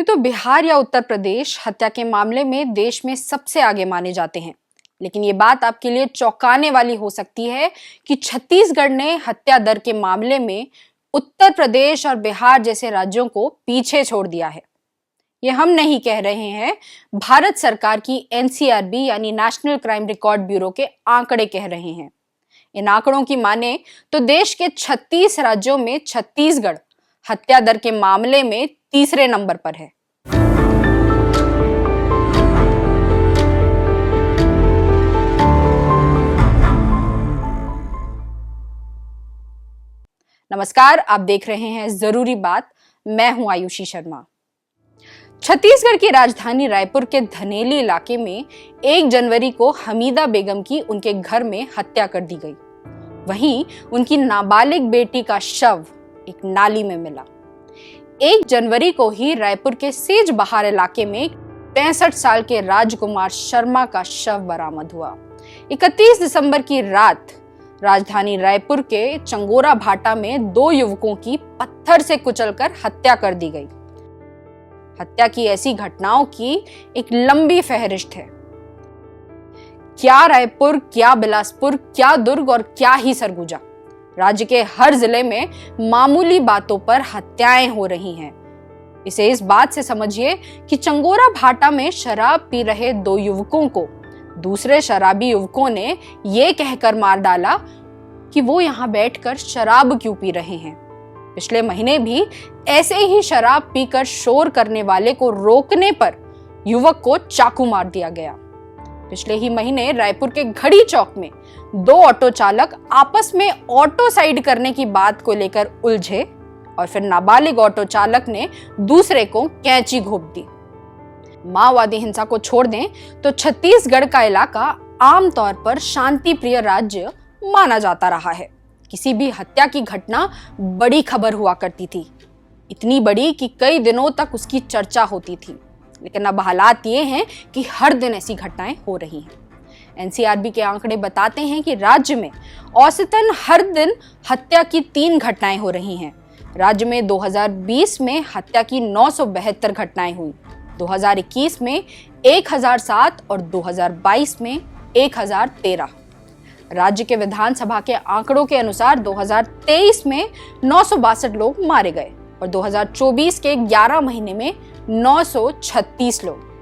यूं तो बिहार या उत्तर प्रदेश हत्या के मामले में देश में सबसे आगे माने जाते हैं, लेकिन ये बात आपके लिए चौंकाने वाली हो सकती है कि छत्तीसगढ़ ने हत्या दर के मामले में उत्तर प्रदेश और बिहार जैसे राज्यों को पीछे छोड़ दिया है। ये हम नहीं कह रहे हैं, भारत सरकार की एनसीआरबी यानी नेशनल क्राइम रिकॉर्ड ब्यूरो के आंकड़े कह रहे हैं। इन आंकड़ों की माने तो देश के 36 राज्यों में छत्तीसगढ़ हत्या दर के मामले में तीसरे नंबर पर है। नमस्कार, आप देख रहे हैं जरूरी बात। मैं हूं आयुषी शर्मा। छत्तीसगढ़ की राजधानी रायपुर के धनेली इलाके में 1 जनवरी को हमीदा बेगम की उनके घर में हत्या कर दी गई। वहीं उनकी नाबालिग बेटी का शव एक नाली में मिला। 1 जनवरी को ही रायपुर के सेज बहार इलाके में 65 साल के राजकुमार शर्मा का शव बरामद हुआ। 31 दिसंबर की रात राजधानी रायपुर के चंगोरा भाटा में 2 युवकों की पत्थर से कुचलकर हत्या कर दी गई। हत्या की ऐसी घटनाओं की एक लंबी फहरिस्त है। क्या रायपुर, क्या बिलासपुर, क्या दुर्ग और क्या ही सरगुजा, राज्य के हर जिले में मामूली बातों पर हत्याएं हो रही हैं। इसे इस बात से समझिए कि चंगोरा भाटा में शराब पी रहे 2 युवकों को दूसरे शराबी युवकों ने ये कहकर मार डाला कि वो यहाँ बैठकर शराब क्यों पी रहे हैं। पिछले महीने भी ऐसे ही शराब पीकर शोर करने वाले को रोकने पर युवक को चाकू मार दिया गया। पिछले ही महीने रायपुर के घड़ी चौक में 2 ऑटो चालक आपस में ऑटो साइड करने की बात को लेकर उलझे और फिर नाबालिग ऑटो चालक ने दूसरे को कैंची घोंप दी। माओवादी हिंसा को छोड़ दें तो छत्तीसगढ़ का इलाका आमतौर पर शांति प्रिय राज्य माना जाता रहा है। किसी भी हत्या की घटना बड़ी खबर हुआ करती थी, इतनी बड़ी कि कई दिनों तक उसकी चर्चा होती थी। लेकिन अब हालात ये हैं कि हर दिन ऐसी घटनाएं हो रही हैं। एनसीआरबी के आंकड़े बताते हैं कि राज्य में औसतन हर दिन हत्या की 3 घटनाएं हो रही हैं। राज्य में 2020 में हत्या की 972 घटनाएं हुई, 2021 में 1007 और 2022 में 1013। राज्य के विधानसभा के आंकड़ों के अनुसार 2023 में 962 लोग मारे गए और 2024 के 11 महीने में 936 लोग।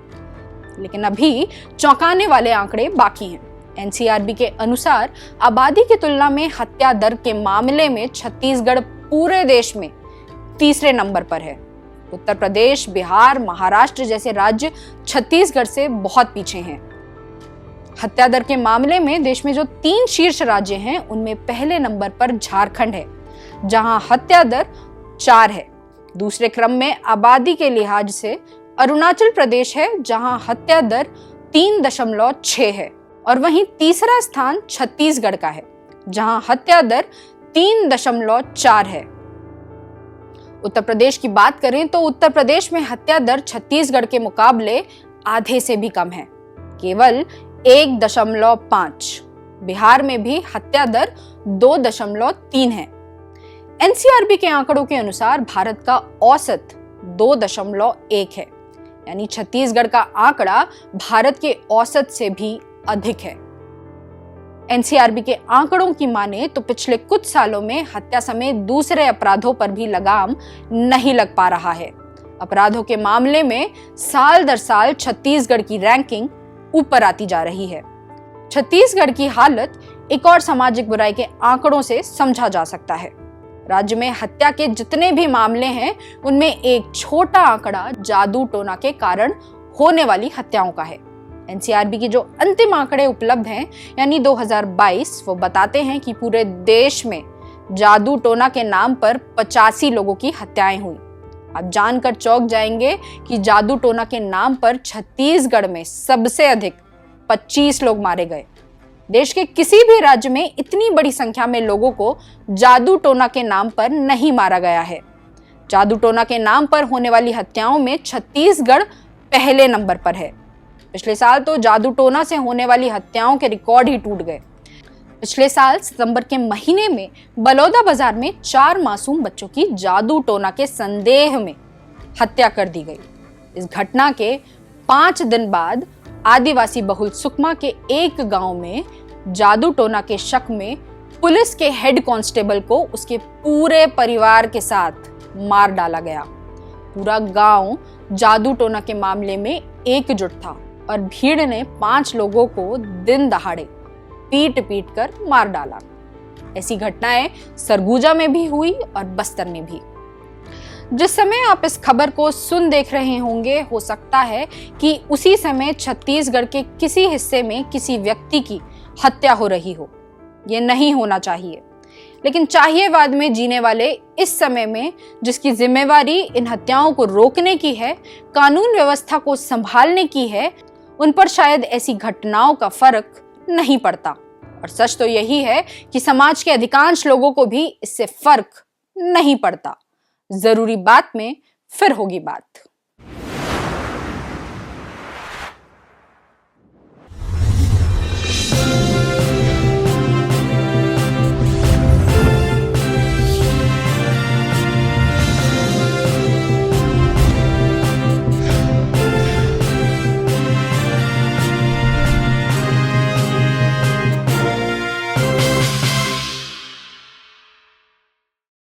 लेकिन अभी चौंकाने वाले आंकड़े बाकी हैं। एनसीआरबी के अनुसार आबादी की तुलना में हत्या दर के मामले में छत्तीसगढ़ पूरे देश में तीसरे नंबर पर है। उत्तर प्रदेश, बिहार, महाराष्ट्र जैसे राज्य छत्तीसगढ़ से बहुत पीछे हैं। हत्या दर के मामले में देश में जो 3 शीर्ष राज्य हैं, उनमें पहले नंबर पर झारखंड है, जहां हत्या दर 4 है। दूसरे क्रम में आबादी के लिहाज से अरुणाचल प्रदेश है, जहां हत्या दर 3.6 है और वहीं तीसरा स्थान छत्तीसगढ़ का है, जहां हत्या दर 3.4 है। उत्तर प्रदेश की बात करें तो उत्तर प्रदेश में हत्या दर छत्तीसगढ़ के मुकाबले आधे से भी कम है, केवल 1.5। बिहार में भी हत्या दर 2.3 है। एनसीआरबी के आंकड़ों के अनुसार भारत का औसत 2.1 है, यानी छत्तीसगढ़ का आंकड़ा भारत के औसत से भी अधिक है। एनसीआरबी के आंकड़ों की माने तो पिछले कुछ सालों में हत्या समेत दूसरे अपराधों पर भी लगाम नहीं लग पा रहा है। अपराधों के मामले में साल दर साल छत्तीसगढ़ की रैंकिंग ऊपर आती जा रही है। छत्तीसगढ़ की हालत एक और सामाजिक बुराई के आंकड़ों से समझा जा सकता है। राज्य में हत्या के जितने भी मामले हैं, उनमें एक छोटा आंकड़ा जादू टोना के कारण होने वाली हत्याओं का है। एनसीआरबी की जो अंतिम आंकड़े उपलब्ध हैं, यानी 2022, वो बताते हैं कि पूरे देश में जादू टोना के नाम पर 85 लोगों की हत्याएं हुई। आप जानकर चौंक जाएंगे कि जादू टोना के नाम पर छत्तीसगढ़ में सबसे अधिक 25 लोग मारे गए। देश के किसी भी राज्य में इतनी बड़ी संख्या में लोगों को जादू टोना के नाम पर नहीं मारा गया है। जादू टोना के नाम पर होने वाली हत्याओं में छत्तीसगढ़ पहले नंबर पर है। पिछले साल तो जादू टोना से होने वाली हत्याओं के रिकॉर्ड ही टूट गए। पिछले साल सितंबर के महीने में बलौदा बाजार में 4 मासूम बच्चों की जादू टोना के संदेह में हत्या कर दी गई। इस घटना के 5 दिन बाद आदिवासी बहुल सुकमा के एक गांव में जादू टोना के शक में पुलिस के हेड कांस्टेबल को उसके पूरे परिवार के साथ मार डाला गया। पूरा गांव जादू टोना के मामले में एकजुट था और भीड़ ने 5 लोगों को दिन दहाड़े पीट पीट कर मार डाला। ऐसी घटनाएं सरगुजा में भी हुई और बस्तर में भी। जिस समय आप इस खबर को सुन देख रहे होंगे, हो सकता है कि उसी समय छत्तीसगढ़ के किसी हिस्से में किसी व्यक्ति की हत्या हो रही हो। ये नहीं होना चाहिए, लेकिन चाहिएवाद में जीने वाले इस समय में जिसकी जिम्मेवारी इन हत्याओं को रोकने की है, कानून व्यवस्था को संभालने की है, उन पर शायद ऐसी घटनाओं का फर्क नहीं पड़ता। और सच तो यही है कि समाज के अधिकांश लोगों को भी इससे फर्क नहीं पड़ता। जरूरी बात में फिर होगी बात।